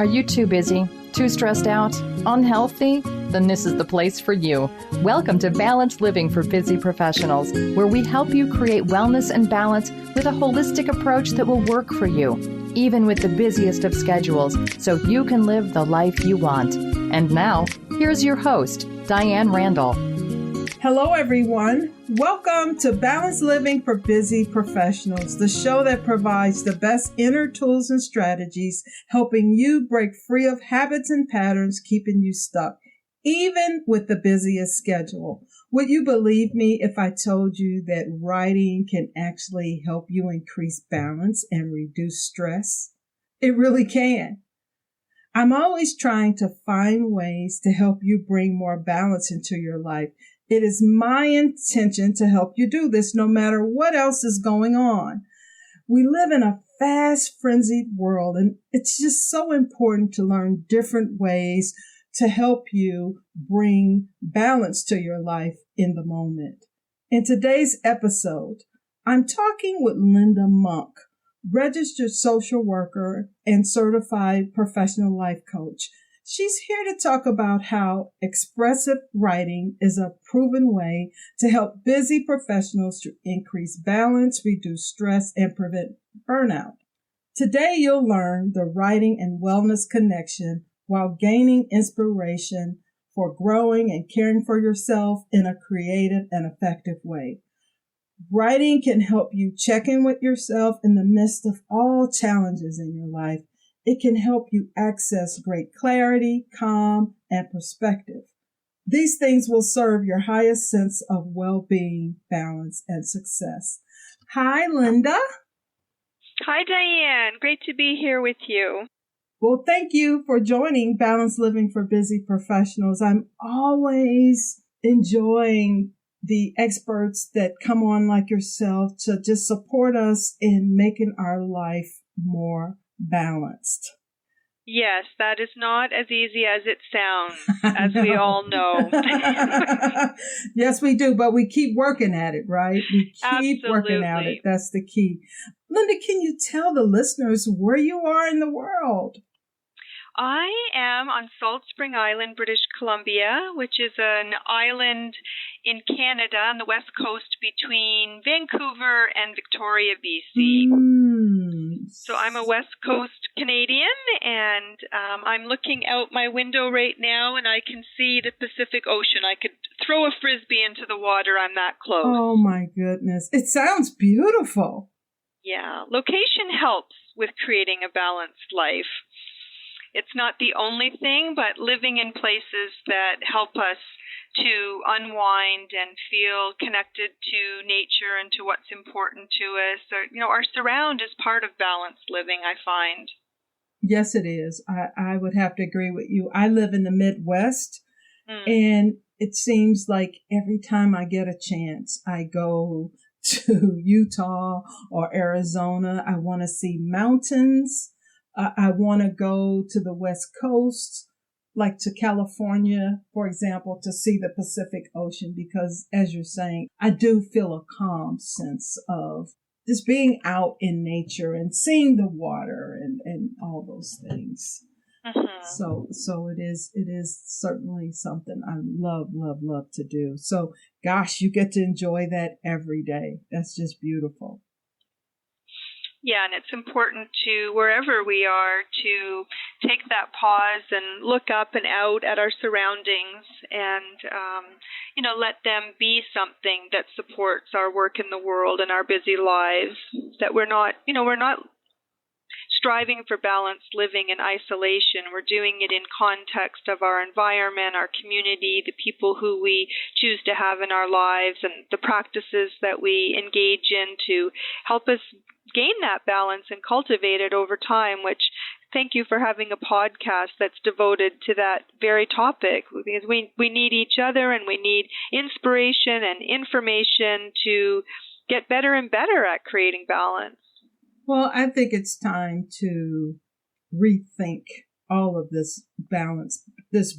Are you too busy, too stressed out, unhealthy? Then this is the place for you. Welcome to Balanced Living for Busy Professionals, where we help you create wellness and balance with a holistic approach that will work for you, even with the busiest of schedules, so you can live the life you want. And now, here's your host, Diane Randall. Hello, everyone. Welcome to Balanced Living for Busy Professionals, the show that provides the best inner tools and strategies, helping you break free of habits and patterns keeping you stuck, even with the busiest schedule. Would you believe me if I told you that writing can actually help you increase balance and reduce stress? It really can. I'm always trying to find ways to help you bring more balance into your life. It is my intention to help you do this no matter what else is going on. We live in a fast, frenzied world, and it's just so important to learn different ways to help you bring balance to your life in the moment. In today's episode, I'm talking with Lynda Monk, registered social worker and certified professional life coach. She's here to talk about how expressive writing is a proven way to help busy professionals to increase balance, reduce stress, and prevent burnout. Today, you'll learn the writing and wellness connection while gaining inspiration for growing and caring for yourself in a creative and effective way. Writing can help you check in with yourself in the midst of all challenges in your life. It can help you access great clarity, calm, and perspective. These things will serve your highest sense of well-being, balance, and success. Hi, Lynda. Hi, Diane. Great to be here with you. Well, thank you for joining Balanced Living for Busy Professionals. I'm always enjoying the experts that come on like yourself to just support us in making our life more balanced. Yes, that is not as easy as it sounds, as we all know. Yes, we do, but we keep working at it, right? We keep working at it. That's the key. Lynda, can you tell the listeners where you are in the world? I am on Salt Spring Island, British Columbia, which is an island in Canada on the west coast between Vancouver and Victoria, BC. So I'm a West Coast Canadian, and I'm looking out my window right now, and I can see the Pacific Ocean. I could throw a frisbee into the water. I'm that close. Oh, my goodness. It sounds beautiful. Yeah. Location helps with creating a balanced life. It's not the only thing, but living in places that help us to unwind and feel connected to nature and to what's important to us. Or, our surround is part of balanced living, I find. Yes, it is. I would have to agree with you. I live in the Midwest, and it seems like every time I get a chance, I go to Utah or Arizona. I want to see mountains. I want to go to the West Coast, like to California, for example, to see the Pacific Ocean, because as you're saying, I do feel a calm sense of just being out in nature and seeing the water and all those things. Mm-hmm. So it is certainly something I love to do. So gosh, you get to enjoy that every day. That's just beautiful. Yeah, and it's important to, wherever we are, to take that pause and look up and out at our surroundings and, let them be something that supports our work in the world and our busy lives, that we're not striving for balanced living in isolation. We're doing it in context of our environment, our community, the people who we choose to have in our lives, and the practices that we engage in to help us gain that balance and cultivate it over time, which thank you for having a podcast that's devoted to that very topic, because we need each other and we need inspiration and information to get better and better at creating balance. Well, I think it's time to rethink all of this balance, this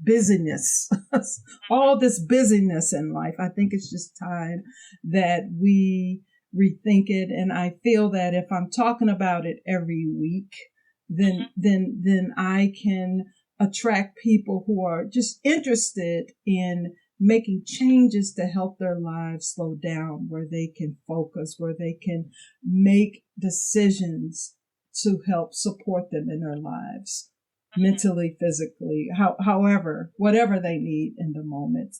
busyness, all this busyness in life. I think it's just time that we rethink it. And I feel that if I'm talking about it every week, then I can attract people who are just interested in making changes to help their lives slow down, where they can focus, where they can make decisions to help support them in their lives, mentally, physically, however, whatever they need in the moment.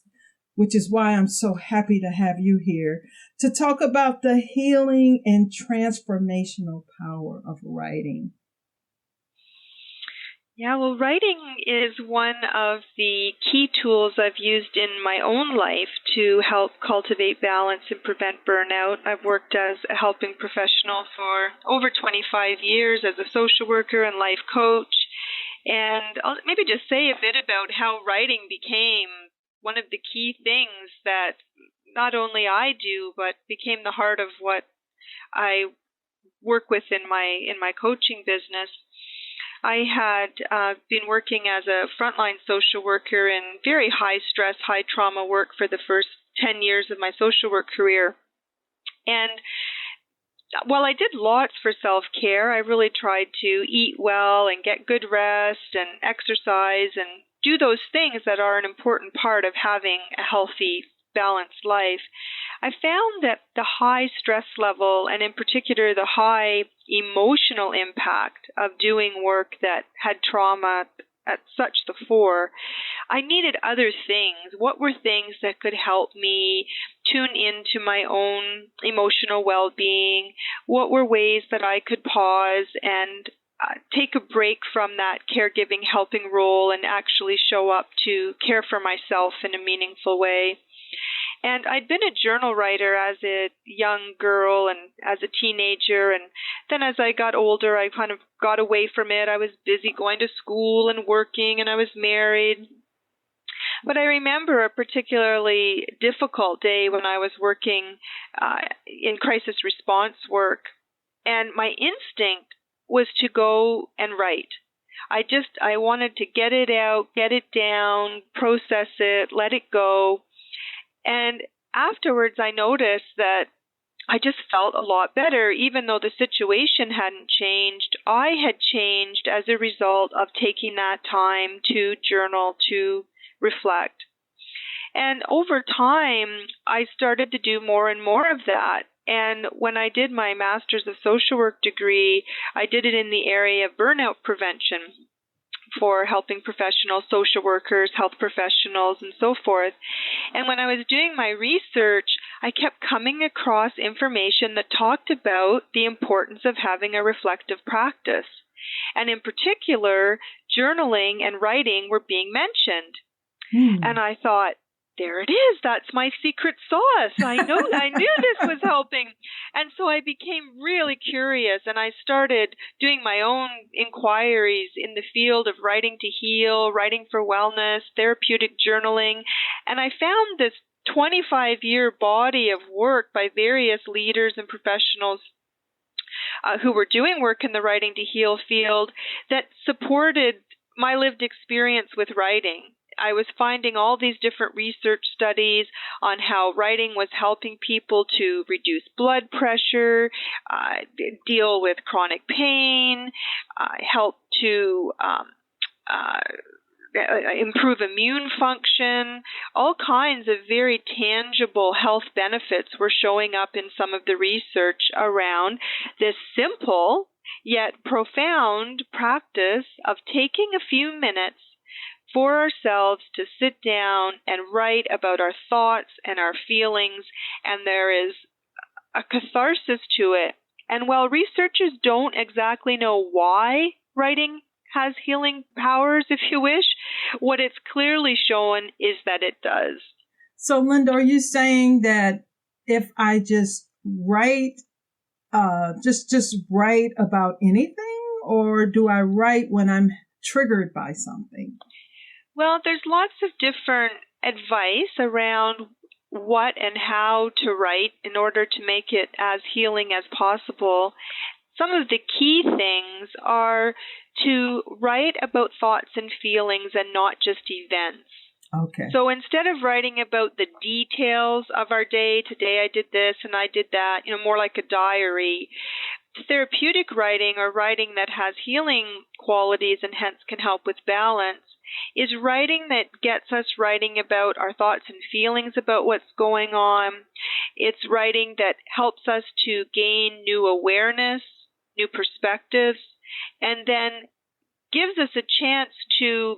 Which is why I'm so happy to have you here to talk about the healing and transformational power of writing. Yeah, well, writing is one of the key tools I've used in my own life to help cultivate balance and prevent burnout. I've worked as a helping professional for over 25 years as a social worker and life coach. And I'll maybe just say a bit about how writing became one of the key things that not only I do, but became the heart of what I work with in my coaching business. I had been working as a frontline social worker in very high stress, high trauma work for the first 10 years of my social work career. And while I did lots for self-care, I really tried to eat well and get good rest and exercise and do those things that are an important part of having a healthy, balanced life. I found that the high stress level, and in particular the high emotional impact of doing work that had trauma at such the fore, I needed other things. What were things that could help me tune into my own emotional well-being? What were ways that I could pause and take a break from that caregiving, helping role and actually show up to care for myself in a meaningful way? And I'd been a journal writer as a young girl and as a teenager, and then as I got older, I kind of got away from it. I was busy going to school and working, and I was married. But I remember a particularly difficult day when I was working in crisis response work, and my instinct was to go and write. I wanted to get it out, get it down, process it, let it go. And afterwards, I noticed that I just felt a lot better, even though the situation hadn't changed. I had changed as a result of taking that time to journal, to reflect. And over time, I started to do more and more of that. And when I did my Master's of Social Work degree, I did it in the area of burnout prevention for helping professionals, social workers, health professionals, and so forth. And when I was doing my research, I kept coming across information that talked about the importance of having a reflective practice. And in particular, journaling and writing were being mentioned. And I thought, there it is. That's my secret sauce. I knew this was helping. And so I became really curious, and I started doing my own inquiries in the field of writing to heal, writing for wellness, therapeutic journaling. And I found this 25-year body of work by various leaders and professionals who were doing work in the writing to heal field that supported my lived experience with writing. I was finding all these different research studies on how writing was helping people to reduce blood pressure, deal with chronic pain, help to improve immune function. All kinds of very tangible health benefits were showing up in some of the research around this simple yet profound practice of taking a few minutes for ourselves to sit down and write about our thoughts and our feelings, and there is a catharsis to it. And while researchers don't exactly know why writing has healing powers, if you wish, what it's clearly shown is that it does. So, Lynda, are you saying that if I just write, just write about anything, or do I write when I'm triggered by something? Well, there's lots of different advice around what and how to write in order to make it as healing as possible. Some of the key things are to write about thoughts and feelings and not just events. Okay. So instead of writing about the details of our day, today I did this and I did that, more like a diary, therapeutic writing, or writing that has healing qualities and hence can help with balance, is writing that gets us writing about our thoughts and feelings about what's going on. It's writing that helps us to gain new awareness, new perspectives, and then gives us a chance to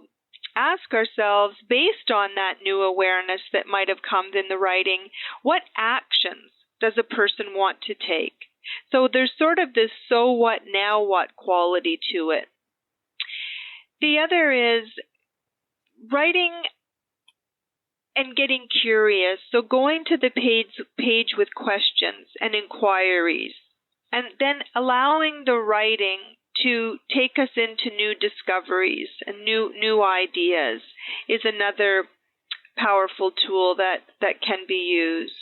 ask ourselves, based on that new awareness that might have come in the writing, what actions does a person want to take? So there's sort of this so what, now what quality to it. The other is writing and getting curious. So going to the page with questions and inquiries, and then allowing the writing to take us into new discoveries and new ideas is another powerful tool that can be used.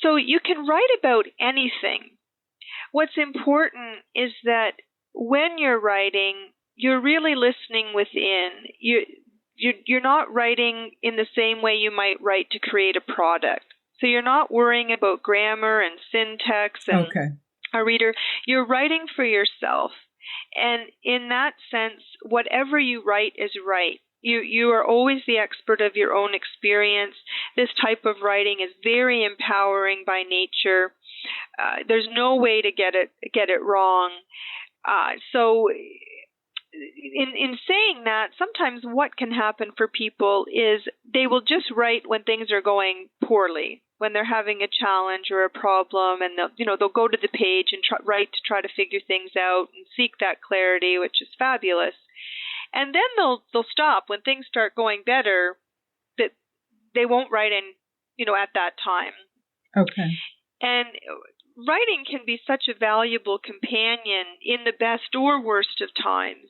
So you can write about anything. What's important is that when you're writing, you're really listening within. You're not writing in the same way you might write to create a product. So you're not worrying about grammar and syntax and a reader. You're writing for yourself. And in that sense, whatever you write is right. You are always the expert of your own experience. This type of writing is very empowering by nature. There's no way to get it wrong. So in saying that, sometimes what can happen for people is they will just write when things are going poorly, when they're having a challenge or a problem, and they'll go to the page and write to try to figure things out and seek that clarity, which is fabulous. And then they'll stop when things start going better. That they won't write at that time. Okay. And writing can be such a valuable companion in the best or worst of times.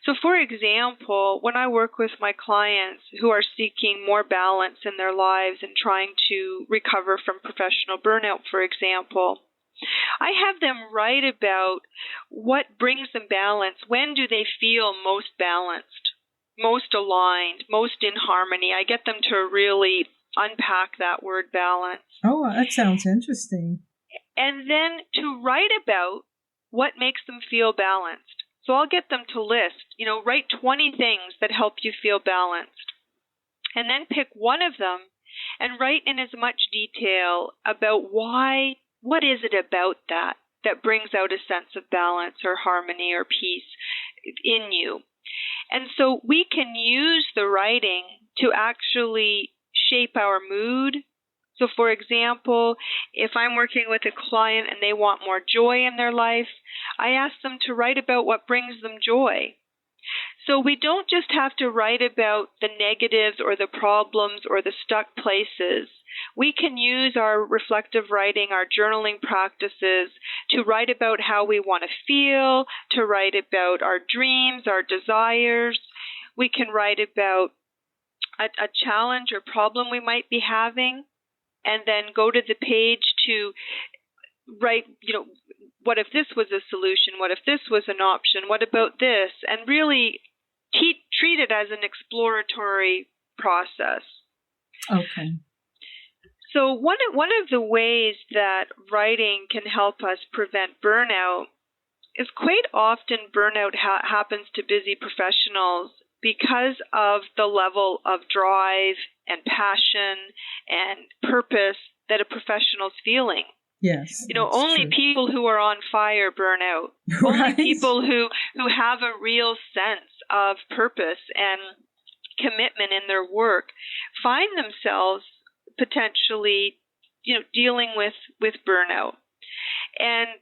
So, for example, when I work with my clients who are seeking more balance in their lives and trying to recover from professional burnout, for example, I have them write about what brings them balance. When do they feel most balanced, most aligned, most in harmony? I get them to really unpack that word balance. Oh, that sounds interesting. And then to write about what makes them feel balanced. So I'll get them to list, write 20 things that help you feel balanced. And then pick one of them and write in as much detail about why. What is it about that brings out a sense of balance or harmony or peace in you? And so we can use the writing to actually shape our mood. So, for example, if I'm working with a client and they want more joy in their life, I ask them to write about what brings them joy. So we don't just have to write about the negatives or the problems or the stuck places. We can use our reflective writing, our journaling practices, to write about how we want to feel, to write about our dreams, our desires. We can write about a challenge or problem we might be having, and then go to the page to write, what if this was a solution? What if this was an option? What about this? And really treat it as an exploratory process. Okay. So one of the ways that writing can help us prevent burnout is quite often burnout happens to busy professionals because of the level of drive and passion and purpose that a professional's feeling. Yes. Only true. People who are on fire burn out. Right. Only people who have a real sense of purpose and commitment in their work find themselves potentially, dealing with burnout. And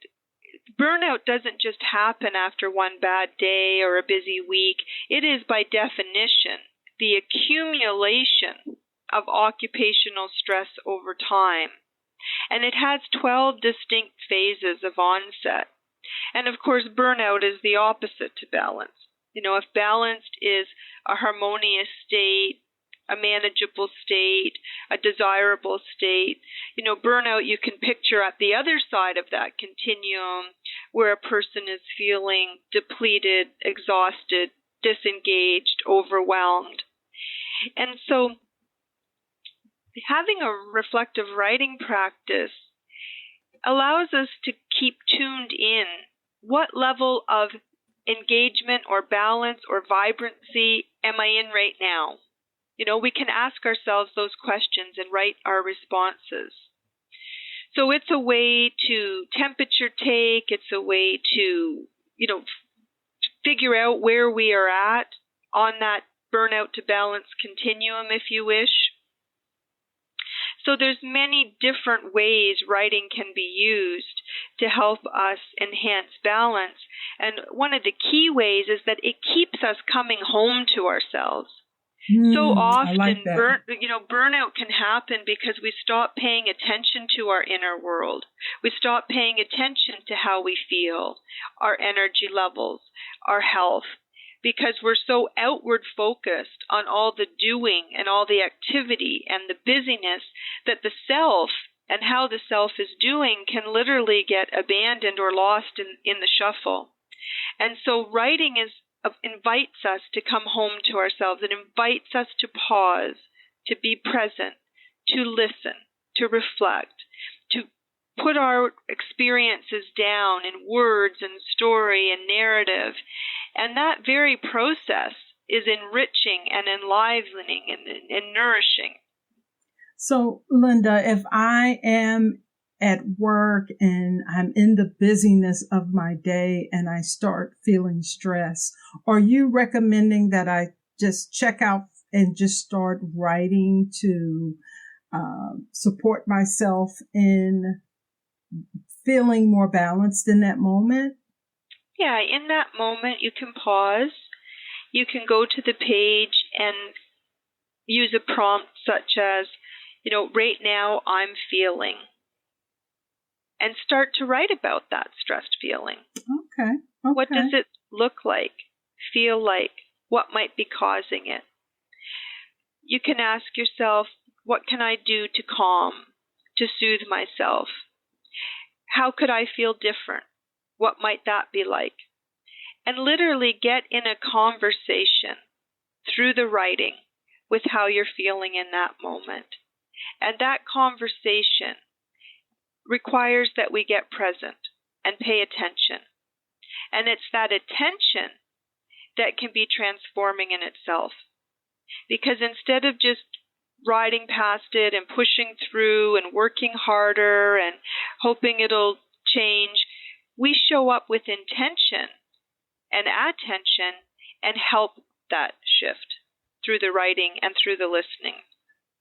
burnout doesn't just happen after one bad day or a busy week. It is, by definition, the accumulation of occupational stress over time. And it has 12 distinct phases of onset. And of course, burnout is the opposite to balance. If balanced is a harmonious state, a manageable state, a desirable state, burnout you can picture at the other side of that continuum where a person is feeling depleted, exhausted, disengaged, overwhelmed. And so having a reflective writing practice allows us to keep tuned in. What level of engagement or balance or vibrancy am I in right now? We can ask ourselves those questions and write our responses. So it's a way to temperature take. It's a way to, figure out where we are at on that burnout to balance continuum, if you wish. So there's many different ways writing can be used to help us enhance balance. And one of the key ways is that it keeps us coming home to ourselves. So often, burnout can happen because we stop paying attention to our inner world. We stop paying attention to how we feel, our energy levels, our health, because we're so outward focused on all the doing and all the activity and the busyness that the self and how the self is doing can literally get abandoned or lost in the shuffle. And so writing invites us to come home to ourselves. It invites us to pause, to be present, to listen, to reflect, to put our experiences down in words and story and narrative. And that very process is enriching and enlivening and nourishing. So, Lynda, if I am at work and I'm in the busyness of my day and I start feeling stressed, are you recommending that I just check out and just start writing to support myself in feeling more balanced in that moment? Yeah, in that moment you can pause. You can go to the page and use a prompt such as, right now I'm feeling. And start to write about that stressed feeling. Okay. What does it look like, feel like? What might be causing it? You can ask yourself, what can I do to calm, to soothe myself? How could I feel different? What might that be like? And literally get in a conversation through the writing with how you're feeling in that moment. And that conversation requires that we get present and pay attention. And it's that attention that can be transforming in itself. Because instead of just riding past it and pushing through and working harder and hoping it'll change, we show up with intention and attention and help that shift through the writing and through the listening.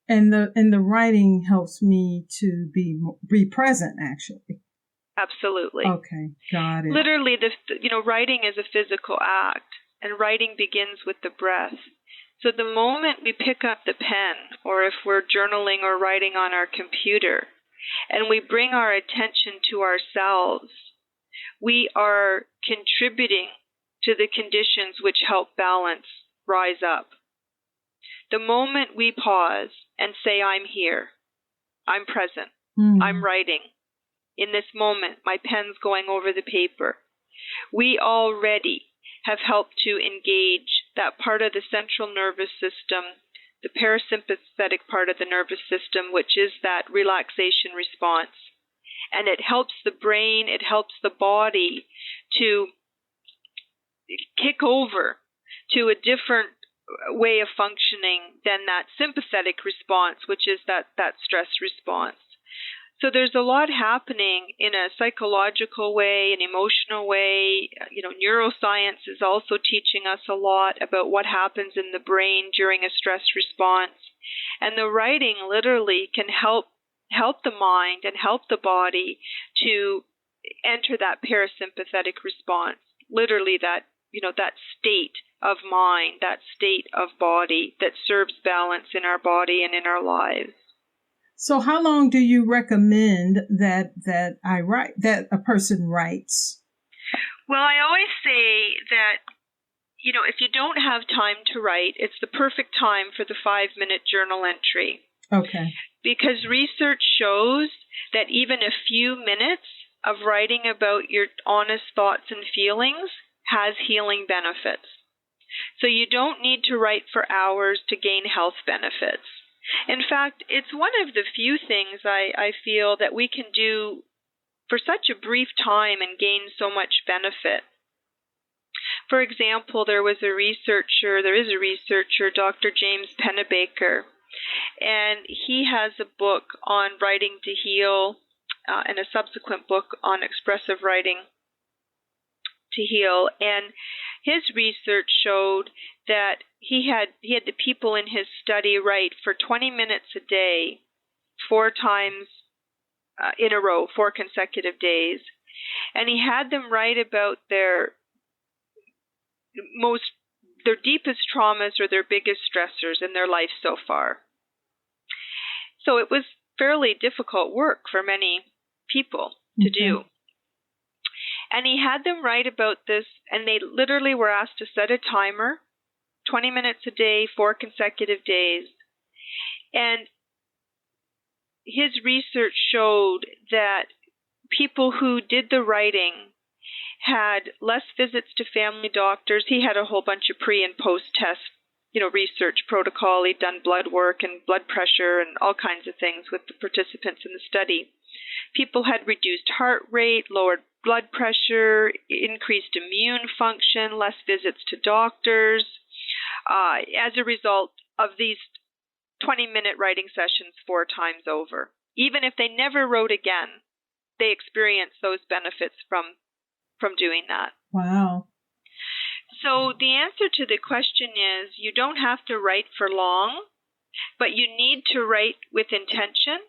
And the writing helps me to be present, actually. Absolutely. Okay, got it. Literally, writing is a physical act, and writing begins with the breath. So the moment we pick up the pen, or if we're journaling or writing on our computer, and we bring our attention to ourselves, we are contributing to the conditions which help balance rise up. The moment we pause and say, I'm here, I'm present, I'm writing, in this moment, my pen's going over the paper, we already have helped to engage that part of the central nervous system, the parasympathetic part of the nervous system, which is that relaxation response. And it helps the brain, it helps the body to kick over to a different way of functioning than that sympathetic response, which is that stress response. So there's a lot happening in a psychological way, an emotional way. Neuroscience is also teaching us a lot about what happens in the brain during a stress response. And the writing literally can help the mind and help the body to enter that parasympathetic response. Literally that state of mind, that state of body that serves balance in our body and in our lives. So how long do you recommend that a person writes? Well, I always say that, if you don't have time to write, it's the perfect time for the 5-minute journal entry. Okay. Because research shows that even a few minutes of writing about your honest thoughts and feelings has healing benefits. So you don't need to write for hours to gain health benefits. In fact, it's one of the few things I feel that we can do for such a brief time and gain so much benefit. For example, there is a researcher, Dr. James Pennebaker, and he has a book on writing to heal and a subsequent book on expressive writing to heal. And his research showed that he had the people in his study write for 20 minutes a day, 4 times in a row, 4 consecutive days. And he had them write about their deepest traumas or their biggest stressors in their life so far. So it was fairly difficult work for many people to do. And he had them write about this, and they literally were asked to set a timer, 20 minutes a day, 4 consecutive days. And his research showed that people who did the writing had less visits to family doctors. He had a whole bunch of pre- and post-test, research protocol. He'd done blood work and blood pressure and all kinds of things with the participants in the study. People had reduced heart rate, lowered blood pressure, increased immune function, less visits to doctors, as a result of these 20-minute writing sessions 4 times over. Even if they never wrote again, they experienced those benefits from doing that. Wow. So the answer to the question is, you don't have to write for long, but you need to write with intention,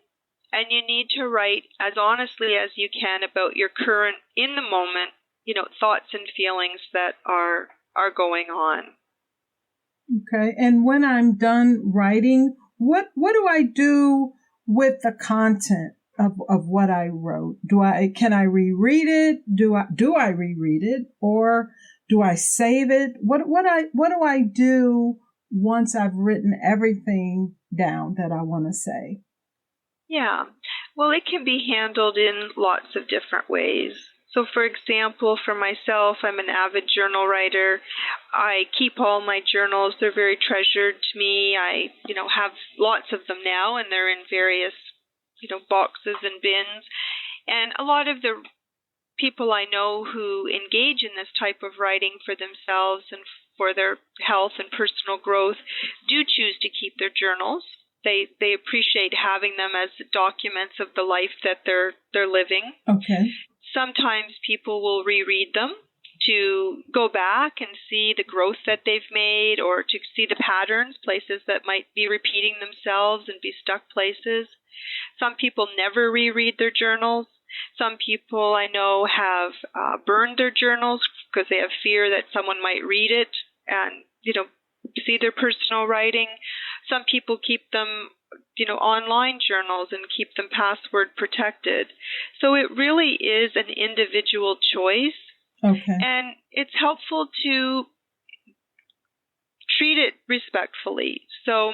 and you need to write as honestly as you can about your current, in the moment, thoughts and feelings that are going on. Okay. And when I'm done writing, what do I do with the content of what I wrote? Can I reread it? Do I reread it, or do I save it? What do I do once I've written everything down that I want to say? Yeah. Well, it can be handled in lots of different ways. So, for example, for myself, I'm an avid journal writer. I keep all my journals. They're very treasured to me. I, have lots of them now, and they're in various boxes and bins. And a lot of the people I know who engage in this type of writing for themselves and for their health and personal growth do choose to keep their journals. They appreciate having them as documents of the life that they're living. Okay. Sometimes people will reread them to go back and see the growth that they've made, or to see the patterns, places that might be repeating themselves and be stuck places. Some people never reread their journals. Some people I know have burned their journals because they have fear that someone might read it and, see their personal writing. Some people keep them, online journals and keep them password protected. So it really is an individual choice. Okay. And it's helpful to treat it respectfully. So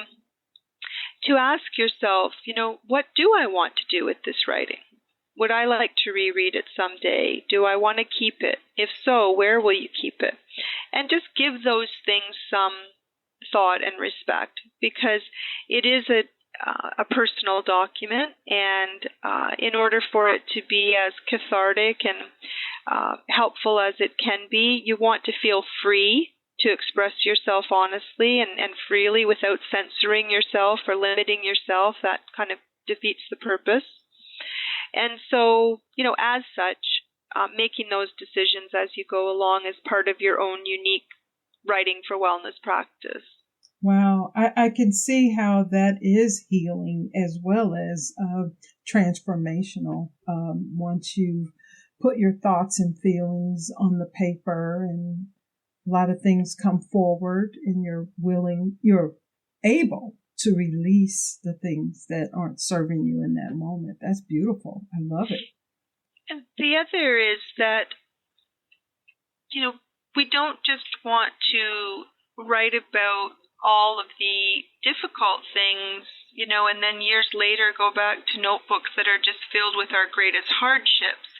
to ask yourself, what do I want to do with this writing? Would I like to reread it someday? Do I want to keep it? If so, where will you keep it? And just give those things some thought and respect, because it is a personal document, and in order for it to be as cathartic and helpful as it can be, you want to feel free to express yourself honestly and freely without censoring yourself or limiting yourself. That kind of defeats the purpose. And so, as such, making those decisions as you go along is part of your own unique writing for wellness practice. Wow. I can see how that is healing as well as transformational. Once you've put your thoughts and feelings on the paper, and a lot of things come forward, and you're able to release the things that aren't serving you in that moment. That's beautiful. I love it. And the other is that, we don't just want to write about all of the difficult things, and then years later go back to notebooks that are just filled with our greatest hardships.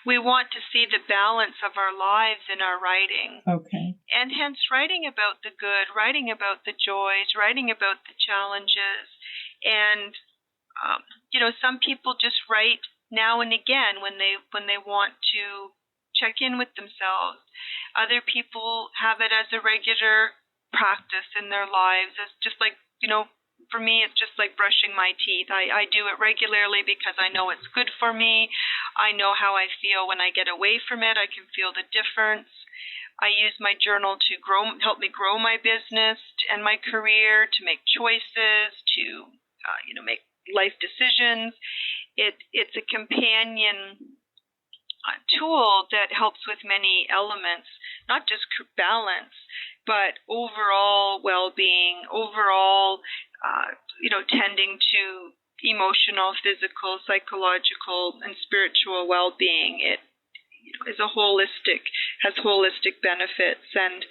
We want to see the balance of our lives in our writing. Okay. And hence writing about the good, writing about the joys, writing about the challenges. And, some people just write now and again when they want to check in with themselves. Other people have it as a regular practice in their lives. It's just like, for me, it's just like brushing my teeth. I do it regularly because I know it's good for me. I know how I feel when I get away from it. I can feel the difference. I use my journal to help me grow my business and my career, to make choices, to make life decisions. It's a companion tool that helps with many elements, not just balance, but overall well-being, overall, tending to emotional, physical, psychological, and spiritual well-being. It has holistic benefits. And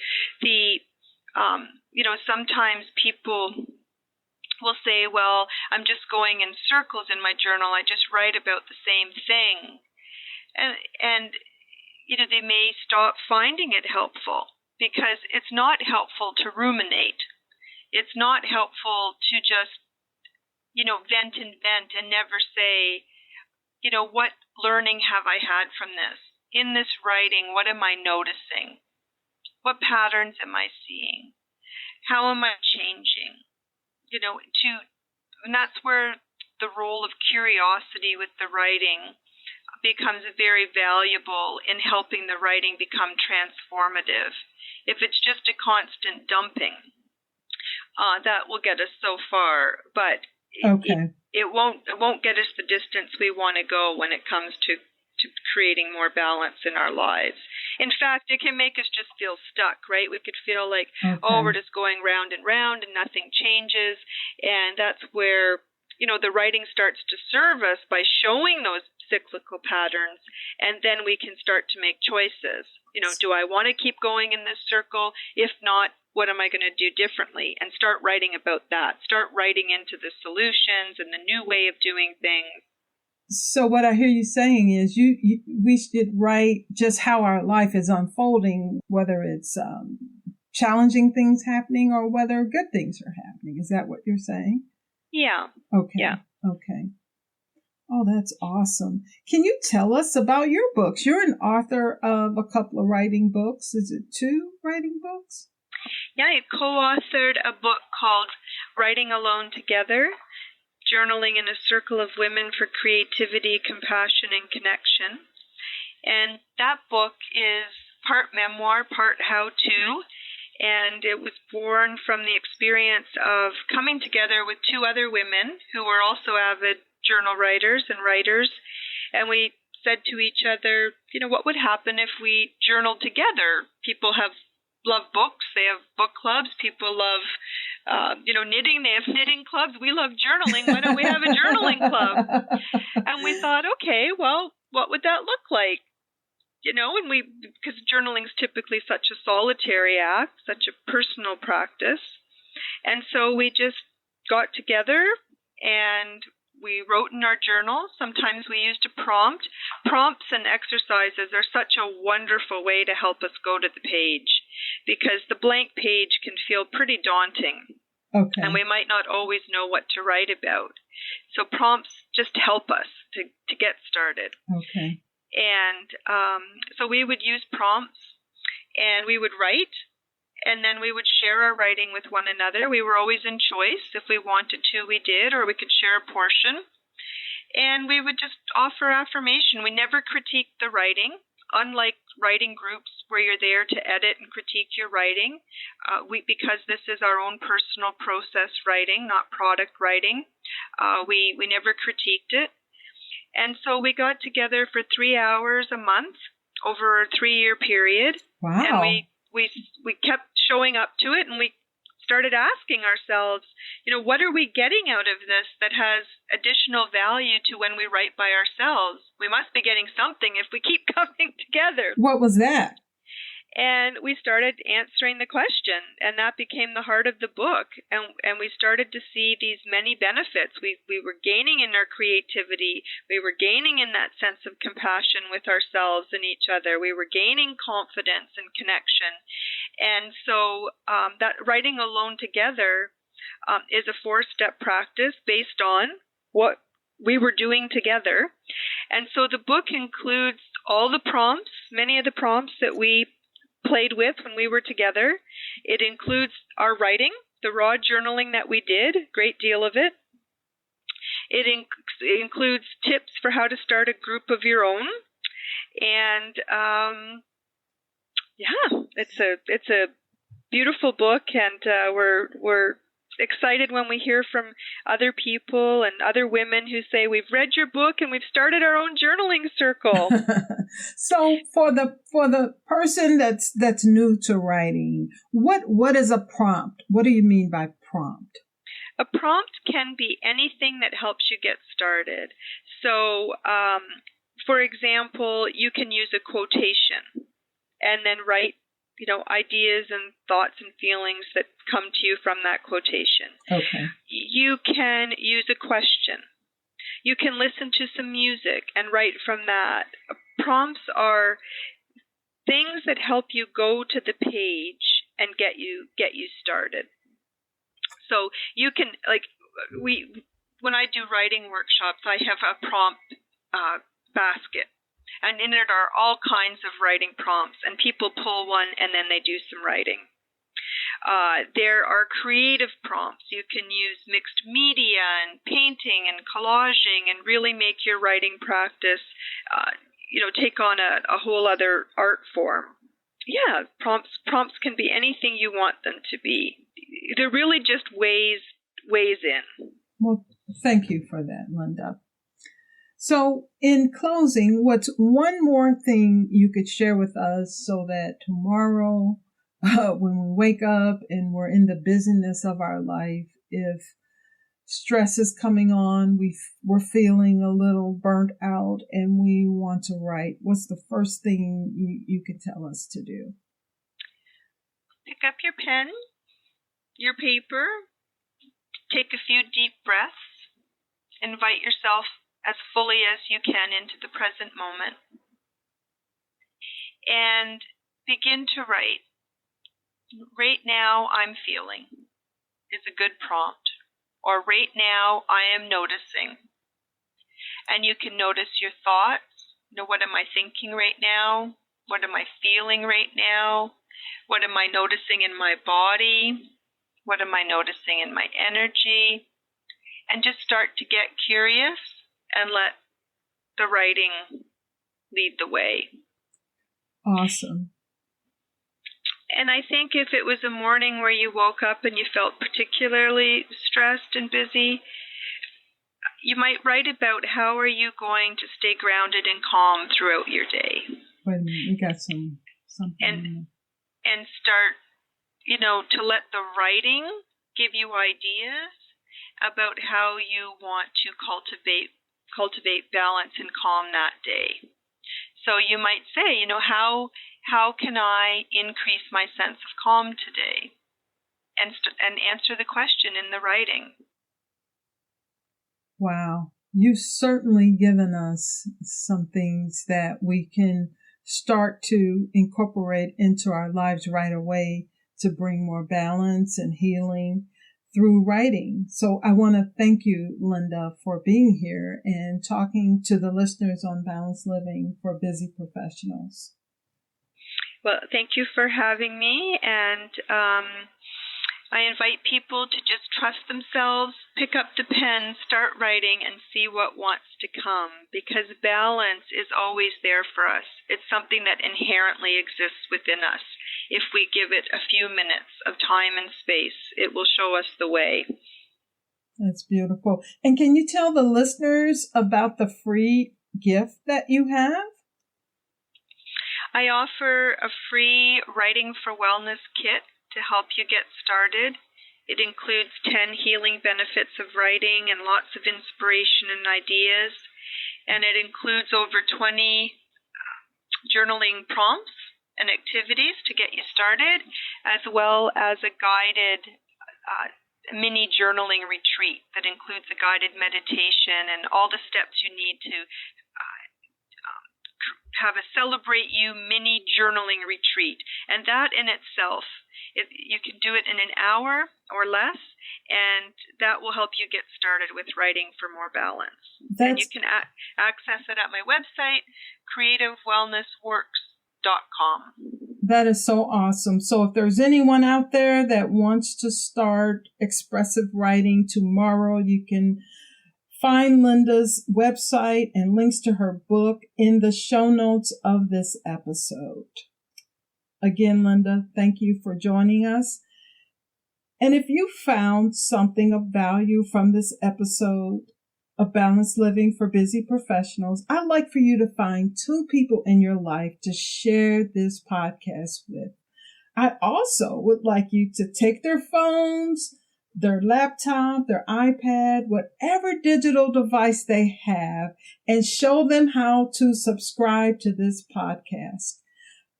sometimes people will say, well, I'm just going in circles in my journal. I just write about the same thing. And they may stop finding it helpful because it's not helpful to ruminate. It's not helpful to just, vent and never say, what learning have I had from this? In this writing, what am I noticing? What patterns am I seeing? How am I changing? And that's where the role of curiosity with the writing becomes very valuable in helping the writing become transformative. If it's just a constant dumping, that will get us so far, but it won't get us the distance we want to go when it comes to creating more balance in our lives. In fact, it can make us just feel stuck, right? We could feel like, we're just going round and round and nothing changes. And that's where, the writing starts to serve us by showing those cyclical patterns. And then we can start to make choices. Do I want to keep going in this circle? If not, what am I going to do differently? And start writing about that. Start writing into the solutions and the new way of doing things. So what I hear you saying is we should write just how our life is unfolding, whether it's challenging things happening or whether good things are happening. Is that what you're saying? Yeah. Okay. Yeah. Okay. Oh, that's awesome. Can you tell us about your books? You're an author of a couple of writing books. Is it 2 writing books? Yeah, I co-authored a book called Writing Alone Together, Journaling in a Circle of Women for Creativity, Compassion, and Connection. And that book is part memoir, part how-to, and it was born from the experience of coming together with 2 other women who were also avid journal writers and writers, and we said to each other, what would happen if we journaled together? People love books, they have book clubs, people love knitting, they have knitting clubs. We love journaling. Why don't we have a journaling club? And we thought, okay, well, what would that look like? Because journaling is typically such a solitary act, such a personal practice. And so we just got together and we wrote in our journal. Sometimes we used a prompt. Prompts and exercises are such a wonderful way to help us go to the page because the blank page can feel pretty daunting. Okay. And we might not always know what to write about. So prompts just help us to get started. Okay. And so we would use prompts and we would write. And then we would share our writing with one another. We were always in choice. If we wanted to, we did, or we could share a portion. And we would just offer affirmation. We never critiqued the writing, unlike writing groups where you're there to edit and critique your writing. Because this is our own personal process writing, not product writing, we never critiqued it. And so we got together for 3 hours a month over a 3-year period. Wow. And we kept showing up to it, and we started asking ourselves, what are we getting out of this that has additional value to when we write by ourselves? We must be getting something if we keep coming together. What was that? And we started answering the question, and that became the heart of the book. And we started to see these many benefits. We were gaining in our creativity. We were gaining in that sense of compassion with ourselves and each other. We were gaining confidence and connection. And so that writing alone together is a 4-step practice based on what we were doing together. And so the book includes all the prompts, many of the prompts that we played with when we were together. It includes our writing, the raw journaling that we did, a great deal of it. It includes tips for how to start a group of your own. And it's a beautiful book, and we're excited when we hear from other people and other women who say, we've read your book and we've started our own journaling circle. So for the person that's new to writing, what is a prompt? What do you mean by prompt? A prompt can be anything that helps you get started. So, for example, you can use a quotation and then write, ideas and thoughts and feelings that come to you from that quotation. Okay. You can use a question. You can listen to some music and write from that. Prompts are things that help you go to the page and get you started. So you can, when I do writing workshops, I have a prompt basket. And in it are all kinds of writing prompts, and people pull one and then they do some writing. There are creative prompts. You can use mixed media and painting and collaging and really make your writing practice, take on a whole other art form. Yeah, prompts can be anything you want them to be. They're really just ways in. Well, thank you for that, Lynda. So in closing, what's one more thing you could share with us so that tomorrow, when we wake up and we're in the busyness of our life, if stress is coming on, we're feeling a little burnt out and we want to write, what's the first thing you could tell us to do? Pick up your pen, your paper, take a few deep breaths, invite yourself as fully as you can into the present moment, and begin to write. Right now, I'm feeling is a good prompt, or right now, I am noticing. And you can notice your thoughts. What am I thinking right now? What am I feeling right now? What am I noticing in my body? What am I noticing in my energy? And just start to get curious and let the writing lead the way. Awesome. And I think if it was a morning where you woke up and you felt particularly stressed and busy, you might write about how are you going to stay grounded and calm throughout your day. Wait a minute, we got something. And start, to let the writing give you ideas about how you want to cultivate balance and calm that day. So you might say, how can I increase my sense of calm today? And answer the question in the writing. Wow. You've certainly given us some things that we can start to incorporate into our lives right away to bring more balance and healing through writing. So I want to thank you, Lynda, for being here and talking to the listeners on Balanced Living for Busy Professionals. Well, thank you for having me, and I invite people to just trust themselves, pick up the pen, start writing, and see what wants to come, because balance is always there for us. It's something that inherently exists within us. If we give it a few minutes of time and space, it will show us the way. That's beautiful. And can you tell the listeners about the free gift that you have? I offer a free Writing for Wellness kit to help you get started. It includes 10 healing benefits of writing and lots of inspiration and ideas. And it includes over 20 journaling prompts and activities to get you started, as well as a guided mini journaling retreat that includes a guided meditation and all the steps you need to have a Celebrate You mini journaling retreat. And that in itself You can do it in an hour or less, and that will help you get started with writing for more balance. And you can access it at my website, creativewellnessworks.com. That is so awesome. So if there's anyone out there that wants to start expressive writing tomorrow, you can find Lynda's website and links to her book in the show notes of this episode. Again, Lynda, thank you for joining us. And if you found something of value from this episode of Balanced Living for Busy Professionals, I'd like for you to find 2 people in your life to share this podcast with. I also would like you to take their phones, their laptop, their iPad, whatever digital device they have, and show them how to subscribe to this podcast.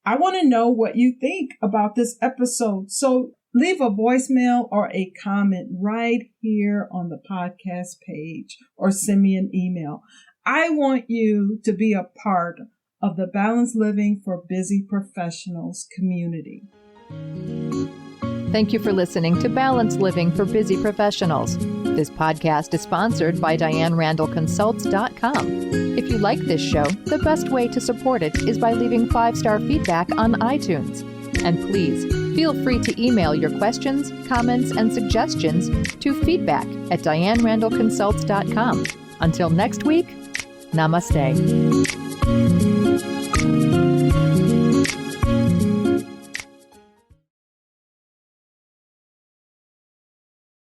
I want to know what you think about this episode. So leave a voicemail or a comment right here on the podcast page or send me an email. I want you to be a part of the Balanced Living for Busy Professionals community. Thank you for listening to Balanced Living for Busy Professionals. This podcast is sponsored by DianeRandallConsults.com. If you like this show, the best way to support it is by leaving 5-star feedback on iTunes. And please feel free to email your questions, comments, and suggestions to feedback@DianeRandallConsults.com. Until next week, namaste.